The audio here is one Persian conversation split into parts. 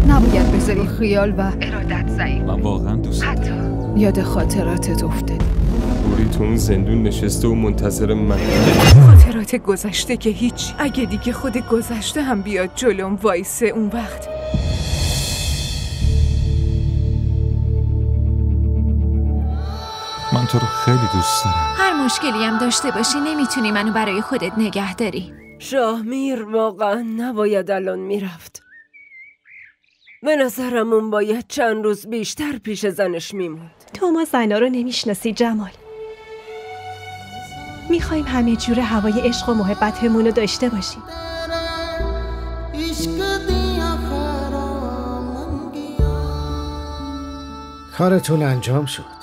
نباید بذاری خیال و ارادت ضعیف. من واقعا دوست دارم. حتی یاد خاطراتت افتادی. اوری تو اون زندون نشسته و منتظر من. خاطرات گذشته که هیچ. اگه دیگه خود گذشته هم بیاد جلوم وایسه اون وقت من تو رو خیلی دوست دارم. هر مشکلی هم داشته باشی نمیتونی منو برای خودت نگه داری. شاهمیر واقعا نباید الان میرفت. به نظرم اون باید چند روز بیشتر پیش زنش میموند. تو ما زنا رو نمیشناسی جمال. میخوایم همه جور هوای عشق و محبتمون رو داشته باشیم. کارتون انجام شد.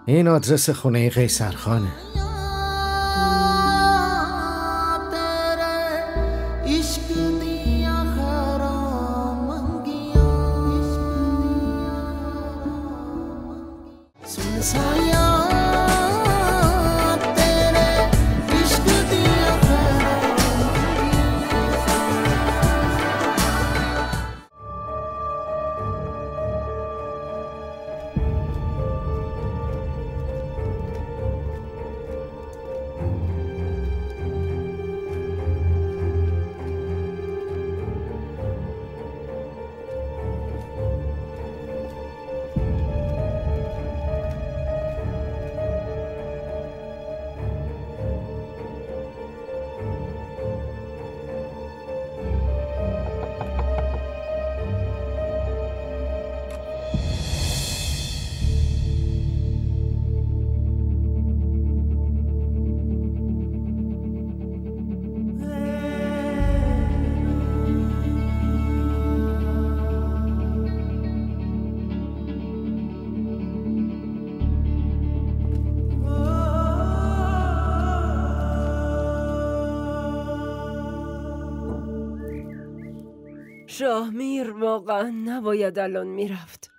این آدرس خونه قیصرخانه. شاهمیر واقعا نباید الان میرفت.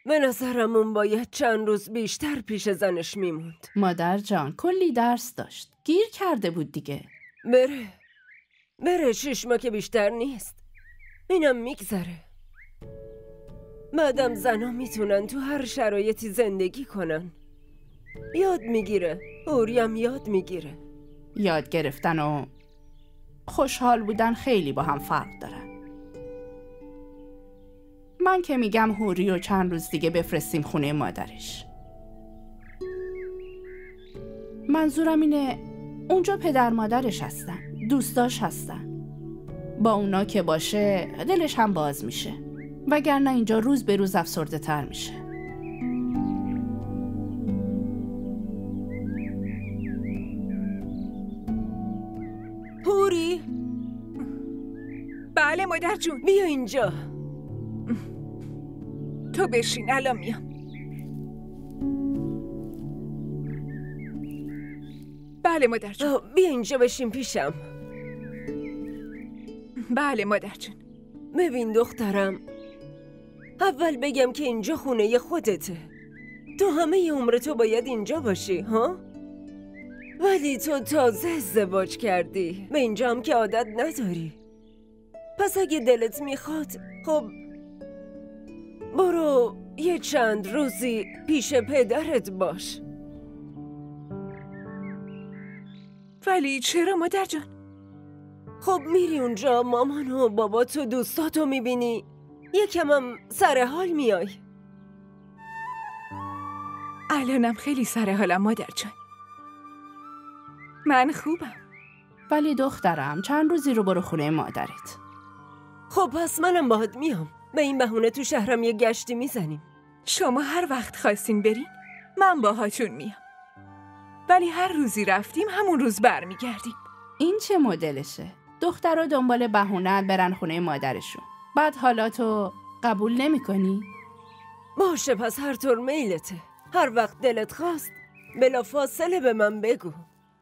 به نظرم اون باید چند روز بیشتر پیش زنش میموند. مادر جان کلی درس داشت. گیر کرده بود دیگه. بره 6 ماه که بیشتر نیست. اینم میگذره. بعدم زنا میتونن تو هر شرایطی زندگی کنن. یاد میگیره. اوریم یاد میگیره. یاد گرفتن و خوشحال بودن خیلی با هم فرق دارن. من که میگم هوری و چند روز دیگه بفرستیم خونه مادرش. منظورم اینه اونجا پدر مادرش هستن، دوستاش هستن. با اونا که باشه دلش هم باز میشه، وگرنه اینجا روز به روز افسرده تر میشه. هوری؟ بله مادر جون. بیا اینجا. تو بشین الان میام. بله مادر جون. بیا اینجا بشین پیشم. بله مادر جون. ببین دخترم، اول بگم که اینجا خونه خودته. تو همه عمر تو باید اینجا باشی ها؟ ولی تو تازه ازدواج کردی، به اینجا هم که عادت نداری. پس اگه دلت میخواد خب برو یه چند روزی پیش پدرت باش. ولی چرا مادر جان؟ خب میری اونجا مامان و بابات و دوستاتو میبینی، یکم هم سر حال میای. الانم خیلی سر حالم مادر جان. من خوبم. ولی دخترم چند روزی رو برو خونه مادرت. خب پس منم باهات میام. به این بهونه تو شهرم یه گشتی میزنیم. شما هر وقت خواستین برین من باهاتون میام. ولی هر روزی رفتیم همون روز برمیگردیم. این چه مدلشه؟ دخترها دنبال بهونه برن خونه مادرشون. بعد حالا تو قبول نمی کنی؟ باشه پس هر طور میلته. هر وقت دلت خواست بلا فاصله به من بگو.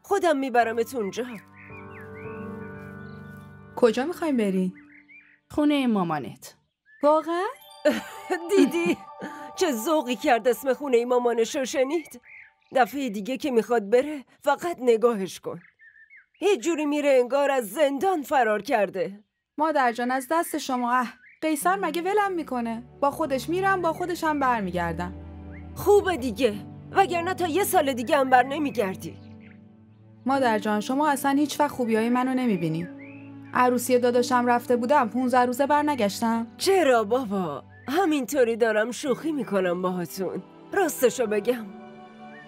خودم میبرمت اونجا. کجا میخوایم برین؟ خونه مامانت. واقعا؟ دیدی؟ چه ذوقی کرد اسم خونه مامانشو شنید؟ دفعه دیگه که میخواد بره فقط نگاهش کن. یه جوری میره انگار از زندان فرار کرده. مادر جان از دست شما. قیصر مگه ولم میکنه؟ با خودش میرم با خودش هم برمیگردم. خوبه دیگه، وگرنه تا 1 سال دیگه هم بر نمیگردی. مادر جان شما اصلا هیچ وقت خوبیای منو نمیبینی. عروسی داداشم رفته بودم 15 روزه برنگشتم. چرا بابا؟ همینطوری دارم شوخی میکنم باهاتون. راستشو بگم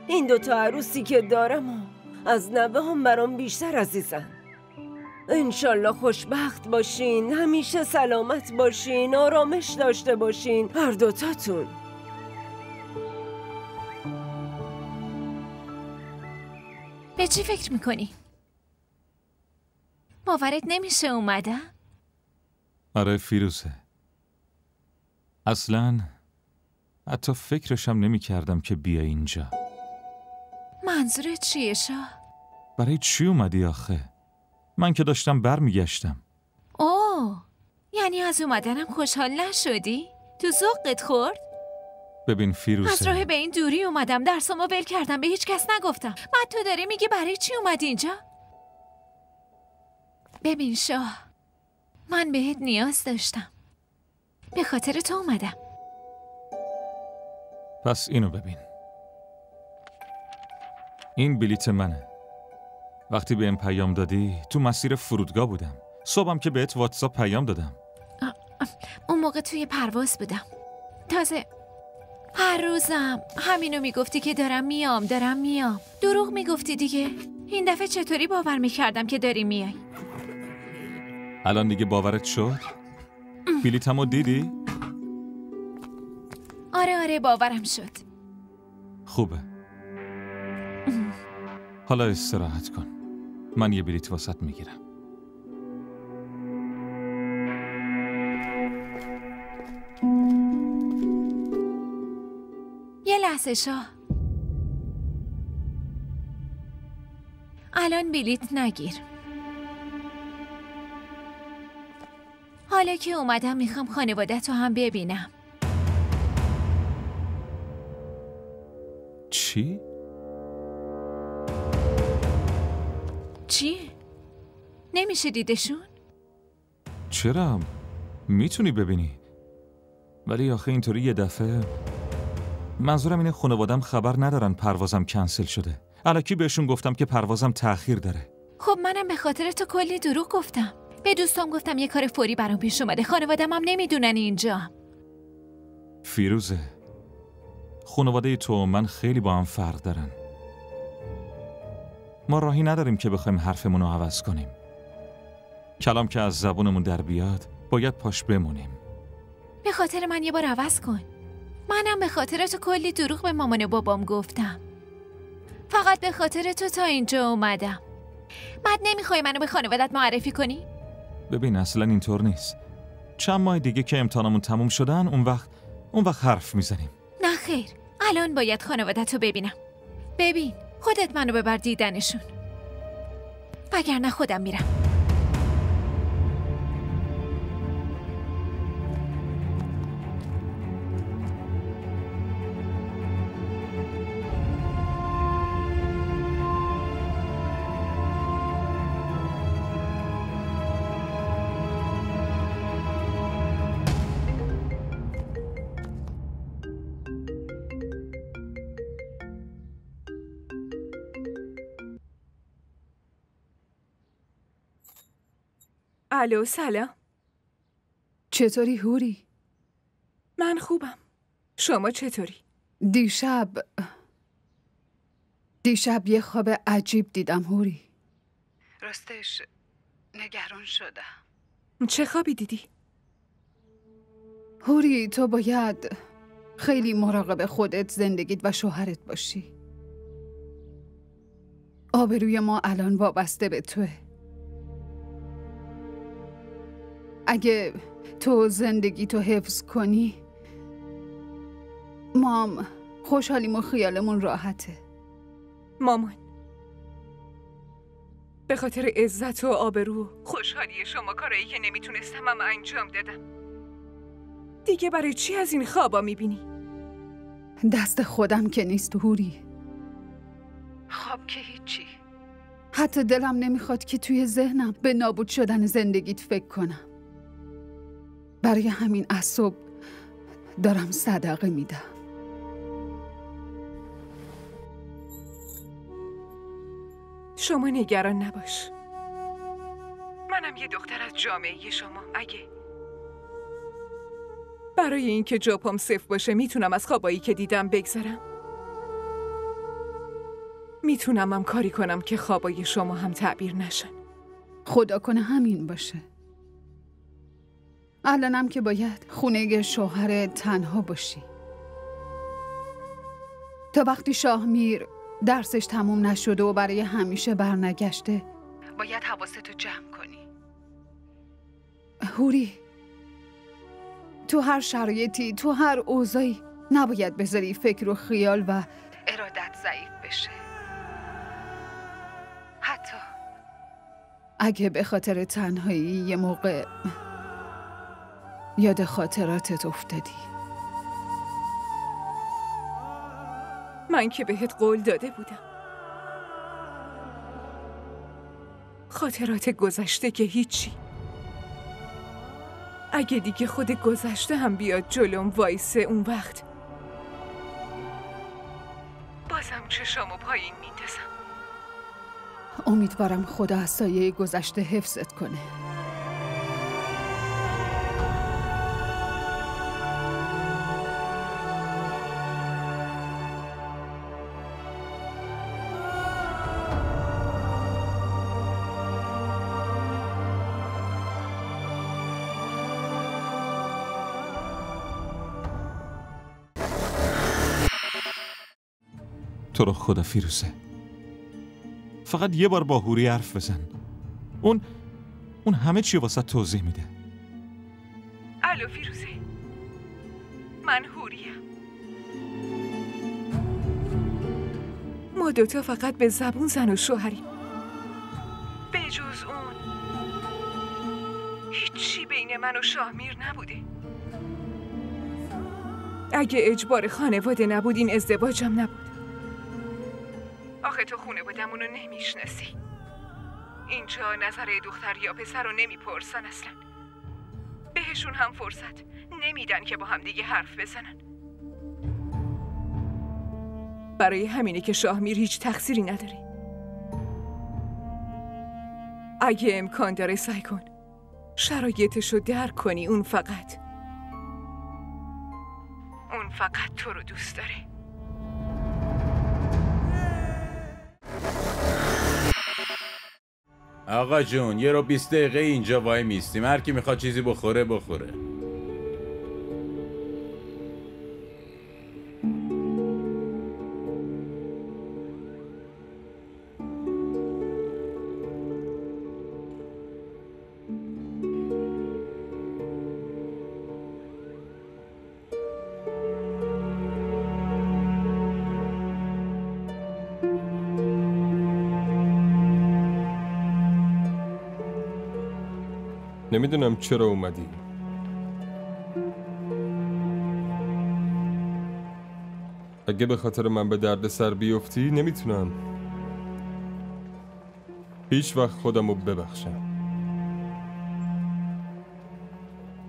این 2 تا عروسی که دارم از نوه هم برام بیشتر عزیزن. انشالله خوشبخت باشین، همیشه سلامت باشین، آرامش داشته باشین هر 2 تاتون. به چی فکر میکنی؟ باورت نمیشه اومدم؟ آره فیروزه، اصلاً حتی فکرشم نمی کردم که بیا اینجا. منظورت چیه شاه؟ برای چی اومدی آخه؟ من که داشتم برمیگشتم. اوه، یعنی از اومدنم خوشحال نشدی؟ تو ذوقت خورد؟ ببین فیروزه، از راه به این دوری اومدم، درسامو ول کردم، به هیچ کس نگفتم. بعد تو داری میگی برای چی اومدی اینجا؟ ببین شاه، من بهت نیاز داشتم، به خاطر تو اومدم. پس اینو ببین، این بلیت منه. وقتی بهم پیام دادی تو مسیر فرودگاه بودم. صبحم که بهت واتساپ پیام دادم. اون موقع توی پرواز بودم. تازه هر روزم همینو میگفتی که دارم میام. دروغ میگفتی دیگه. این دفعه چطوری باور میکردم که داری میای؟ الان دیگه باورت شد؟ بلیتمو دیدی؟ آره باورم شد. خوبه. حالا استراحت کن، من یه بلیت واسط میگیرم. یه لحظه شاه، الان بلیت نگیر. حالا که اومدم میخوام خانواده‌تو هم ببینم. چی؟ چیه؟ نمیشه دیدشون؟ چرا؟ میتونی ببینی، ولی آخه اینطوری یه دفعه. منظورم اینه خانوادم خبر ندارن پروازم کنسل شده. الکی بهشون گفتم که پروازم تأخیر داره. خب منم به خاطر تو کلی دروغ گفتم. به دوستام گفتم یه کار فوری برام پیش اومده، خانوادم هم نمیدونن اینجا. فیروزه، خانواده تو و من خیلی با هم فرق دارن. ما راهی نداریم که بخوایم حرفمون رو عوض کنیم. کلام که از زبونمون در بیاد باید پاش بمونیم. به خاطر من یه بار عوض کن. منم به خاطر تو کلی دروغ به مامان و بابام گفتم. فقط به خاطر تو تا اینجا اومدم. بعد نمیخوای منو به خانوادت معرفی کنی؟ ببین اصلا اینطور نیست. چند ماه دیگه که امتحانمون تموم شدن اون وقت حرف میزنیم. نه خیر، الان باید خانوادت رو ببینم. ببین خودت منو ببر دیدنشون، وگرنه خودم میرم. الو سلام. چطوری هوری؟ من خوبم. شما چطوری؟ دیشب یه خواب عجیب دیدم هوری. راستش نگران شدم. چه خوابی دیدی؟ هوری تو باید خیلی مراقب خودت، زندگیت و شوهرت باشی. آبروی ما الان وابسته به توه. اگه تو زندگی تو حفظ کنی مام خوشحالیم و خیالمون راحته. مامان، به خاطر عزت و آبرو خوشحالی شما کارایی که نمیتونستم هم انجام دادم. دیگه برای چی از این خوابا میبینی؟ دست خودم که نیست هوری. خواب که هیچی. حتی دلم نمیخواد که توی ذهنم به نابود شدن زندگیت فکر کنم. برای همین از صبح دارم صدقه میدم. شما نگران نباش. منم یه دختر از جامعه شما. اگه برای اینکه جا پام صفر باشه میتونم از خوابایی که دیدم بگذرم. میتونم هم کاری کنم که خوابای شما هم تعبیر نشن. خدا کنه همین باشه. الانم که باید خونه شوهر تنها باشی. تا وقتی شاهمیر درسش تموم نشده و برای همیشه برنگشته باید حواستو جمع کنی. هوری، تو هر شرایطی، تو هر اوضاعی نباید بذاری فکر و خیال و ارادت ضعیف بشه. حتی اگه به خاطر تنهایی یه موقع یاد خاطراتت افتادی. من که بهت قول داده بودم. خاطرات گذشته که هیچی. اگه دیگه خود گذشته هم بیاد جلوم وایسه، اون وقت بازم چشامو پایین میندازم. امیدوارم خدا از سایه گذشته حفظت کنه. تو رو خدا فیروزه، فقط یه بار با هوری حرف بزن. اون همه چی واسه توضیح میده. الو فیروزه، من هوریم. ما دوتا فقط به زبون زن و شوهریم. به جز اون هیچی بین من و شاهمیر نبوده. اگه اجبار خانواده نبود این ازدواجم نبود. آخه تو خانواده‌مونو نمیشناسی. اینجا نظر دختر یا پسر رو نمیپرسن اصلا. بهشون هم فرصت نمیدن که با هم دیگه حرف بزنن. برای همینه که شاهمیر هیچ تقصیری نداره. اگه امکان داره سعی کن شرایطشو درک کنی. اون فقط تو رو دوست داره. آقا جون، یه رو 20 دقیقه اینجا وای میستیم. هر کی میخواد چیزی بخوره. نمیدونم چرا اومدی. اگه به خاطر من به درد سر بیفتی نمیتونم هیچ وقت خودمو ببخشم.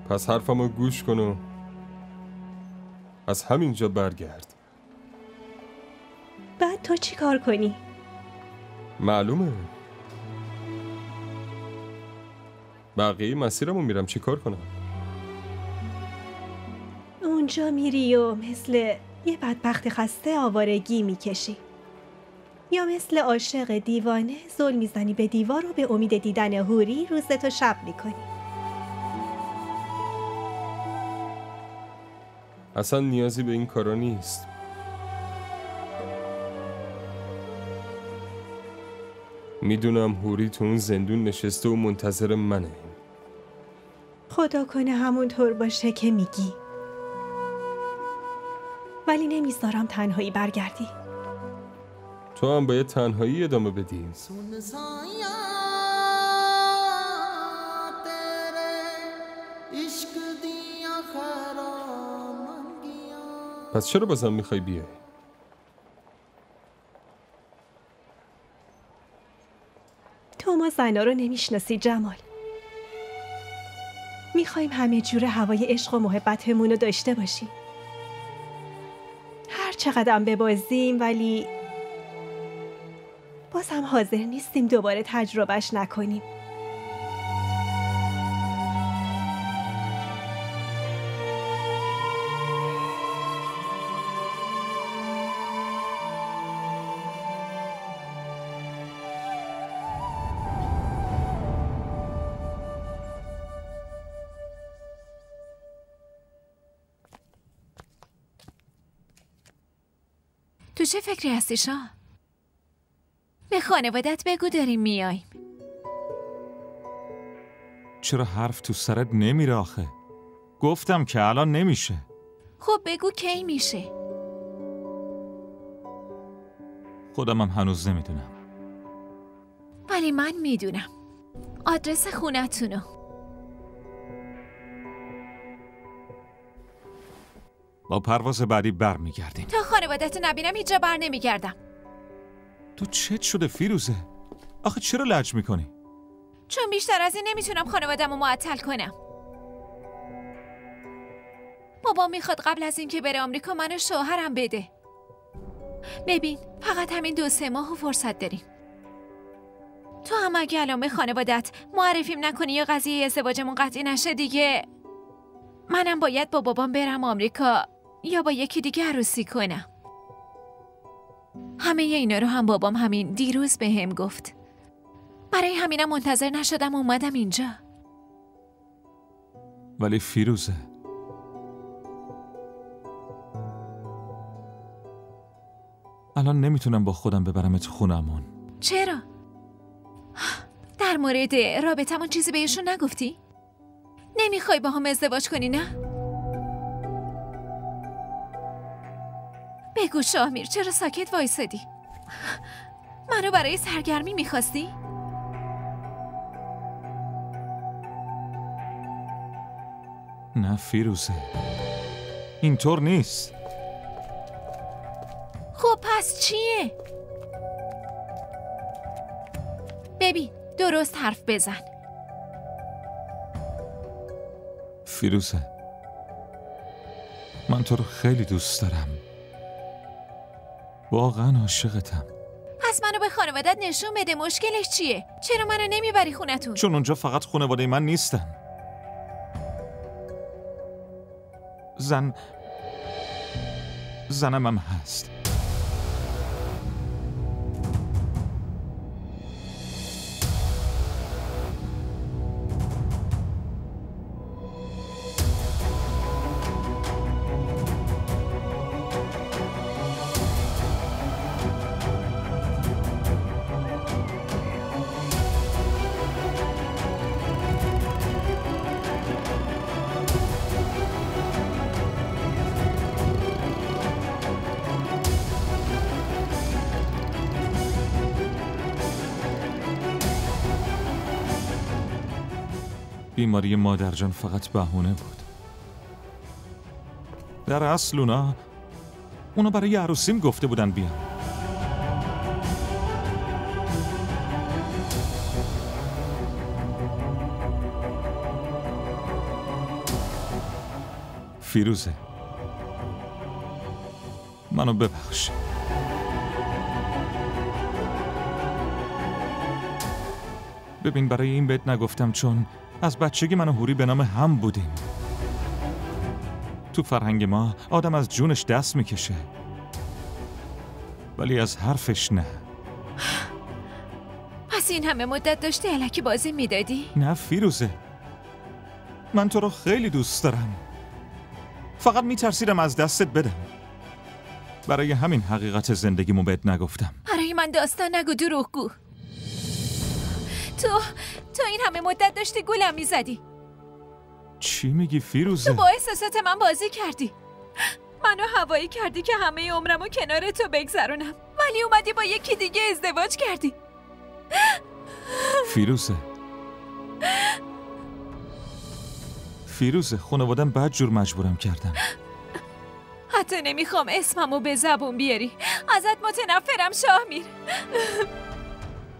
پس حرفمو گوش کن و از همینجا برگرد. بعد تو چی کار کنی؟ معلومه. بقیه مسیرمو میرم. چی کار کنم؟ اونجا میری و مثل یه بدبخت خسته آوارگی میکشی، یا مثل عاشق دیوانه زل میزنی به دیوار و به امید دیدن هوری روزتو شب میکنی. اصلا نیازی به این کارا نیست. میدونم هوری تو اون زندون نشسته و منتظر منه. خدا کنه همونطور باشه که میگی، ولی نمیذارم تنهایی برگردی. تو هم باید تنهایی ادامه بدی. پس چرا بازم میخوای بیای؟ تو ما زنا رو نمیشناسی جمال. میخوایم همه جور هوای عشق و محبتمون رو داشته باشیم. هر چقدر ببازیم ولی باز هم حاضر نیستیم دوباره تجربهش نکنیم. تو چه فکری هستی شاه؟ به خانوادت بگو داریم میاییم. چرا حرف تو سرت نمیره آخه؟ گفتم که الان نمیشه. خب بگو کی میشه؟ خودم هم هنوز نمیدونم. ولی من میدونم. آدرس خونتونو. با پرواز بعدی بر میگردیم. تا خانوادت نبینم هیچ جا بر نمیگردم. تو چت شده فیروزه؟ آخه چرا لج میکنی؟ چون بیشتر از این نمیتونم خانوادم رو معطل کنم. بابا میخواد قبل از اینکه بره آمریکا منو شوهرم بده. ببین فقط همین 2-3 ماه فرصت داریم. تو هم اگه الان به خانوادت معرفیم نکنی یا قضیه ازدواجمون قطعی نشه دیگه منم باید با بابام برم آمریکا یا با یکی دیگه عروسی کنم. همه اینا رو هم بابام همین دیروز به هم گفت. برای همینم منتظر نشدم اومدم اینجا. ولی فیروزه الان نمیتونم با خودم ببرمت خونمون. چرا؟ در مورد رابطمون چیزی بهشون نگفتی؟ نمیخوای با هم ازدواج کنی نه؟ بگو شاهمیر چرا ساکت وایسادی؟ منو برای سرگرمی میخواستی؟ نه فیروزه اینطور نیست. خب پس چیه؟ ببین درست حرف بزن. فیروزه من تو رو خیلی دوست دارم. واقعا عاشقتم. پس منو به خانوادت نشون بده. مشکلش چیه؟ چرا منو نمیبری خونتون؟ چون اونجا فقط خانواده من نیستن. زنم هم هست. بیماری مادرجان فقط بهونه بود. در اصل اونا برای عروسیم گفته بودن بیان. فیروزه منو ببخش. ببین برای این بهت نگفتم چون از بچگی من و هوری به نام هم بودیم. تو فرهنگ ما آدم از جونش دست میکشه ولی از حرفش نه. پس این همه مدت داشتی الکی بازی میدادی؟ نه فیروزه من تو رو خیلی دوست دارم. فقط میترسیدم از دستت بدم. برای همین حقیقت زندگیمو بهت نگفتم. برای من داستان نگو دروغگو. تو این همه مدت داشتی گولم میزدی. چی میگی فیروزه؟ تو با احساسات من بازی کردی. منو هوایی کردی که همه عمرمو کنار تو بگذرونم ولی اومدی با یکی دیگه ازدواج کردی. فیروزه خانوادم بد جور مجبورم کردم. حتی نمیخوام اسممو به زبون بیاری. ازت متنفرم شاهمیر.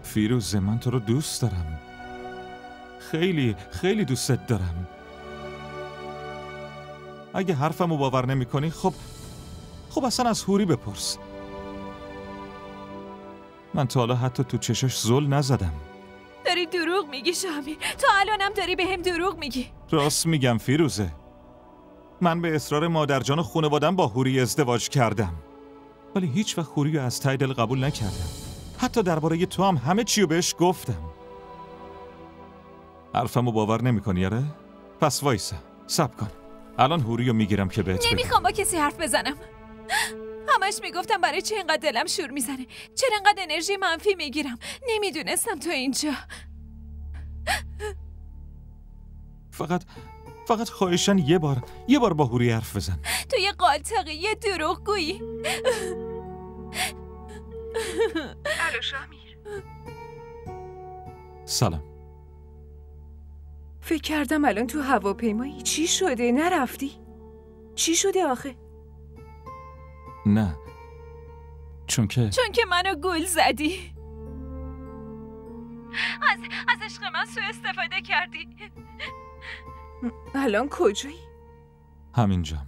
فیروزه من تو رو دوست دارم. خیلی خیلی دوستت دارم. اگه حرفمو باور نمی‌کنی خب اصلا از هوری بپرس. من تا حالا حتی تو چشاش زل نزدم. داری دروغ میگی شامیر. تو الانم داری به هم دروغ میگی. راست میگم فیروزه. من به اصرار مادرجان و خانواده‌ام با هوری ازدواج کردم، ولی هیچ وقت هوری رو از ته دل قبول نکردم. حتی درباره تو هم همه چی رو بهش گفتم. حرفمو باور نمی‌کنی آره؟ پس وایسا، صبر کن. الان هوری رو میگیرم که بهت بگم. نمیخوام با کسی حرف بزنم. همش میگفتم برای چی اینقدر دلم شور میزنه؟ چرا اینقدر انرژی منفی میگیرم؟ نمیدونستم تو اینجا. فقط خواهشاً یه بار با هوری حرف بزن. تو یه قالتاقی، یه دروغگویی. الو شامیر. سلام. فکر کردم الان تو هواپیمایی. چی شده؟ نرفتی؟ چی شده آخه؟ نه، چون که منو گول زدی. از عشق من سوء استفاده کردی. الان کجایی؟ همینجام.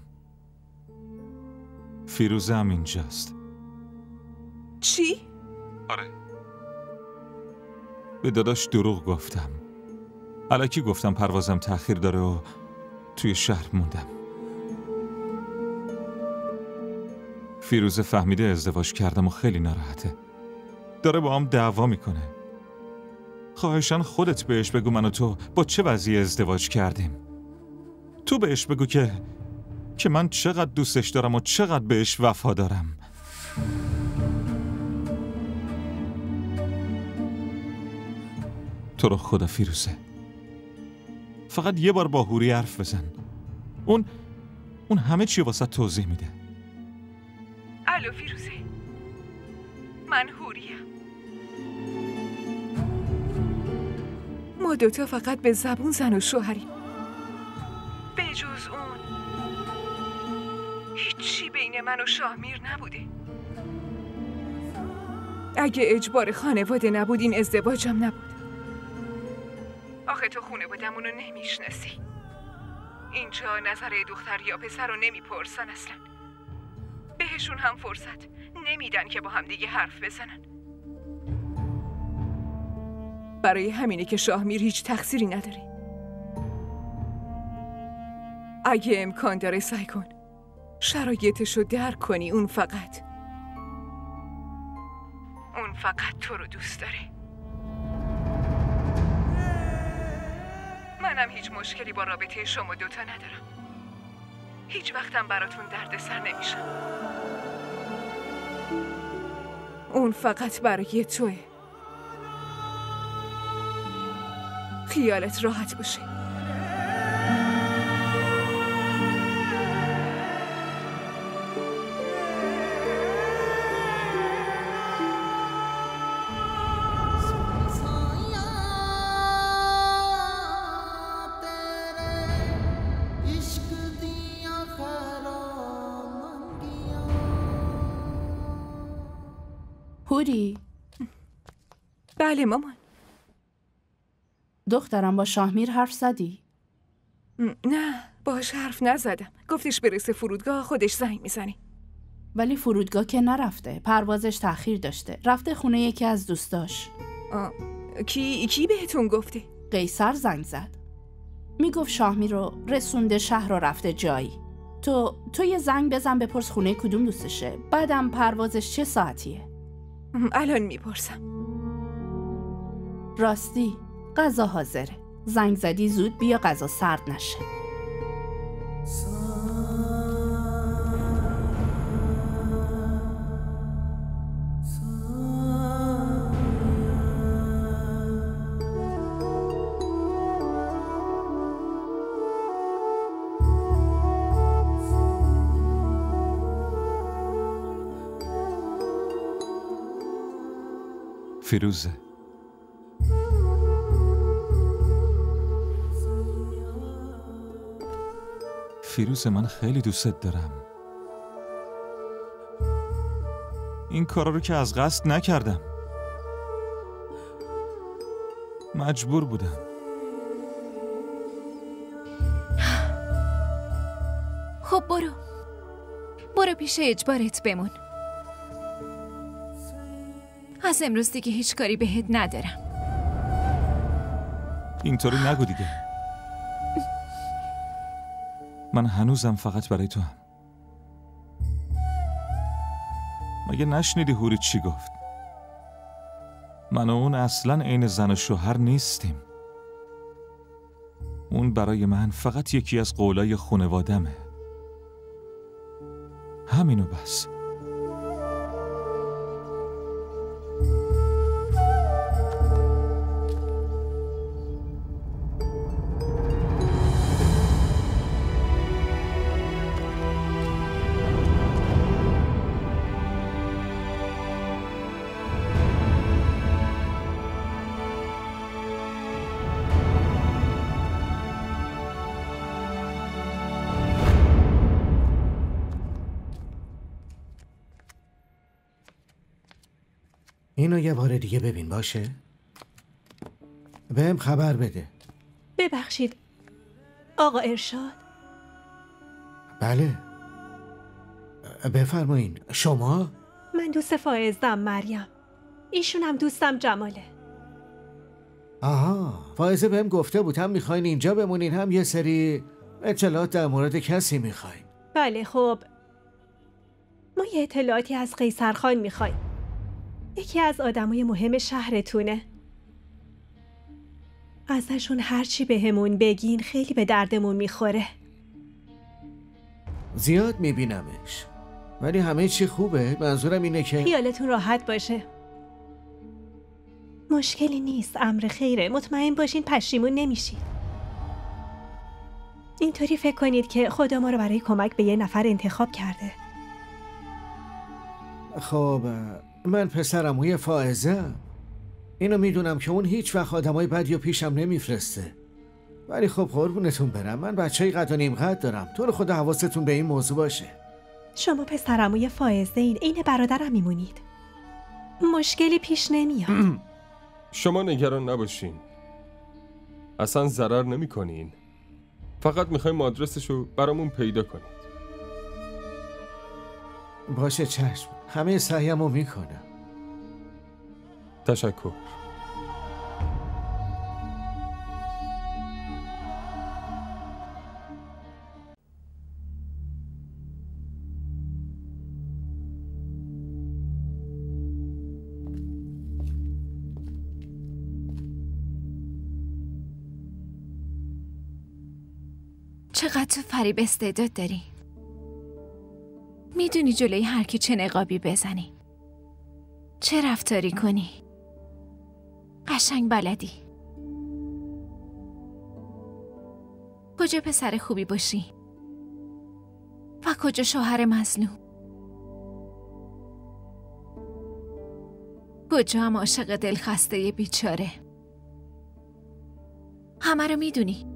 فیروزه هم اینجاست. چی؟ آره. به داداش دروغ گفتم. الکی گفتم پروازم تأخیر داره و توی شهر موندم. فیروزه فهمیده ازدواج کردم و خیلی ناراحته. داره با هم دعوا میکنه. خواهشاً خودت بهش بگو من و تو با چه وضعی ازدواج کردیم. تو بهش بگو که من چقدر دوستش دارم و چقدر بهش وفا دارم. تو رو خدا فیروزه، فقط یه بار با هوری حرف بزن. اون همه چی واسه توضیح میده. الو فیروزه، من هوریم. ما دوتا فقط به زبون زن و شوهریم. به جز اون هیچی بین من و شامیر نبوده. اگه اجبار خانواده نبود این ازدواجم نبود. آخه تو خانوادمونو نمیشناسی. اینجا نظر دختر یا پسر رو نمیپرسن اصلا. بهشون هم فرصت نمیدن که با هم دیگه حرف بزنن. برای همینه که شاهمیر هیچ تقصیری نداره. اگه امکان داره سعی کن شرایطشو درک کنی. اون فقط تو رو دوست داره. منم هیچ مشکلی با رابطه شما دوتا ندارم. هیچ وقتم براتون دردسر نمیشم. اون فقط برای توه. خیالت راحت باشه. هوری؟ بله مامان. دخترم با شاهمیر حرف زدی؟ نه باهاش حرف نزدم. گفتش برسه فرودگاه خودش زنگ میزنه. ولی فرودگاه که نرفته، پروازش تأخیر داشته، رفته خونه یکی از دوستاش. کی بهتون گفته؟ قیصر زنگ زد، میگفت شاهمیر رو رسونده شهر و رفته جایی. تو یه زنگ بزن بپرس خونه کدوم دوستشه، بعدم پروازش چه ساعتیه. الان میپرسم. راستی غذا حاضره، زنگ زدی زود بیا غذا سرد نشه. فیروزه، فیروزه من خیلی دوستت دارم. این کارا رو که از قصد نکردم، مجبور بودم. خب برو پیش اجبارت بمون. از امروز دیگه هیچ کاری بهت ندارم. اینطوری نگو دیگه. من هنوزم فقط برای تو هم. مگه نشنیدی هوری چی گفت؟ من و اون اصلاً عین زن و شوهر نیستیم. اون برای من فقط یکی از قولای خانوادمه. همینو بس. اینو یه بار دیگه ببین باشه؟ بهم خبر بده. ببخشید آقا ارشاد. بله بفرمایین. شما؟ من دوست فائزم مریم. ایشون هم دوستم جماله. آها فائزه بهم گفته بود هم میخواین اینجا بمونین هم یه سری اطلاعات در مورد کسی میخواین. بله خب ما یه اطلاعاتی از قیصر خان میخوایم. یکی از آدمای مهم شهرتونه. ازشون هرچی بهمون بگین خیلی به دردمون میخوره. زیاد میبینمش ولی همه چی خوبه. منظورم اینه که خیالتون راحت باشه. مشکلی نیست، امر خیره. مطمئن باشین پشیمون نمیشید. اینطوری فکر کنید که خدا ما رو برای کمک به یه نفر انتخاب کرده. خب من پسرعموی فائزه‌ام. اینو میدونم که اون هیچ وقت آدمای بدی و پیشم نمیفرسته. ولی خب قربونتون برم من بچه‌ی قد و نیم قد دارم. تو رو خدا حواستون به این موضوع باشه. شما پسرعموی فائزه این برادرم میمونید. مشکلی پیش نمیاد. شما نگران نباشین. اصلا ضرر نمی‌کنین. فقط میخوایم آدرسشو برامون پیدا کنید. باشه چشم. همه سعیمو میکنم. تشکر. چقدر تو فریب استعداد داری. میدونی جلوی هر کی چه نقابی بزنی، چه رفتاری کنی. قشنگ بلدی. کجا پسر خوبی باشی و کجا شوهر مظلوم. کجا هم عاشق دلخسته بیچاره. همه رو میدونی.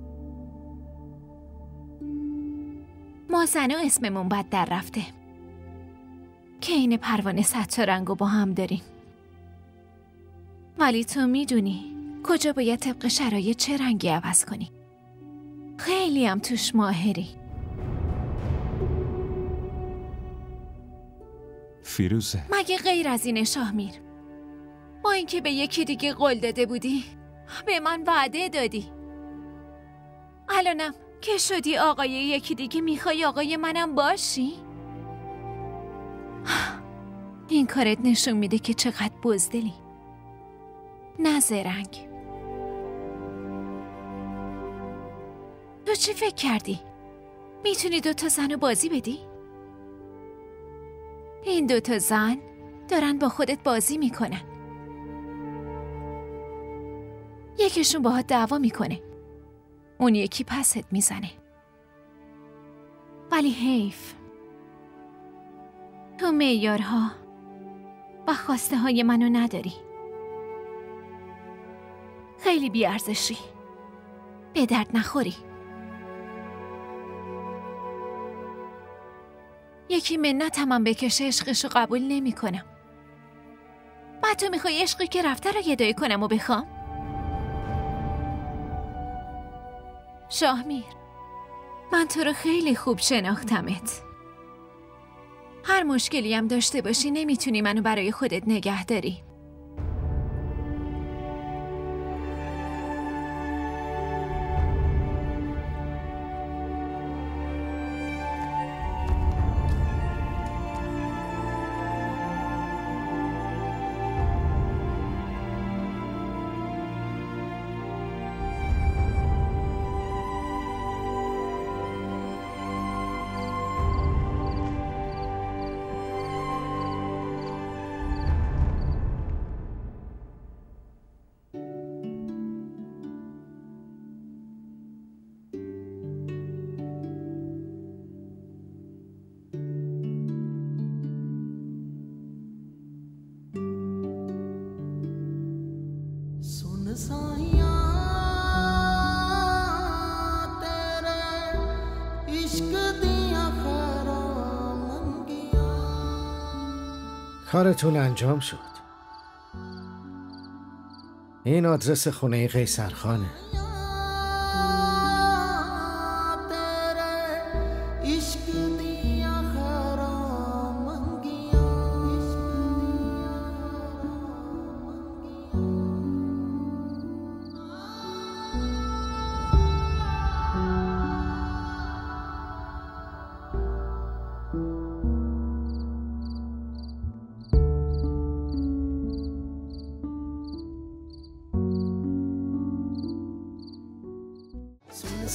ما زنو اسممون بد در رفته که این پروانه 100 تا رنگو با هم داریم. ولی تو میدونی کجا باید طبق شرایط چه رنگی عوض کنی. خیلی هم توش ماهری. فیروزه مگه غیر از اینه شاهمیر؟ با اینکه به یکی دیگه قول داده بودی به من وعده دادی. الانم که شدی آقای یکی دیگه میخوای آقای منم باشی؟ این کارت نشون میده که چقدر بزدلی. نه زرنگ. تو چی فکر کردی؟ میتونی 2 تا زن رو بازی بدی؟ این 2 تا زن دارن با خودت بازی میکنن. یکیشون باهات دعوا میکنه، اون یکی پست میزنه. ولی حیف تو معیارها و خواسته های منو نداری. خیلی بی‌ارزشی، به درد نخوری. یکی منتم هم بکشه عشقشو قبول نمی کنم. بعد تو میخوای عشقی که رفته رو گدایی کنم و بخوام؟ شاهمیر من تو رو خیلی خوب شناختمت. هر مشکلی هم داشته باشی نمیتونی منو برای خودت نگه داری. کارتون انجام شد. این آدرس خونه قیصرخانه.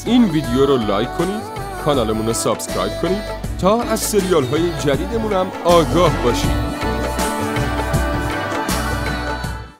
این ویدیو رو لایک کنید، کانالمون رو سابسکرایب کنید تا از سریال های جدیدمون هم آگاه باشید.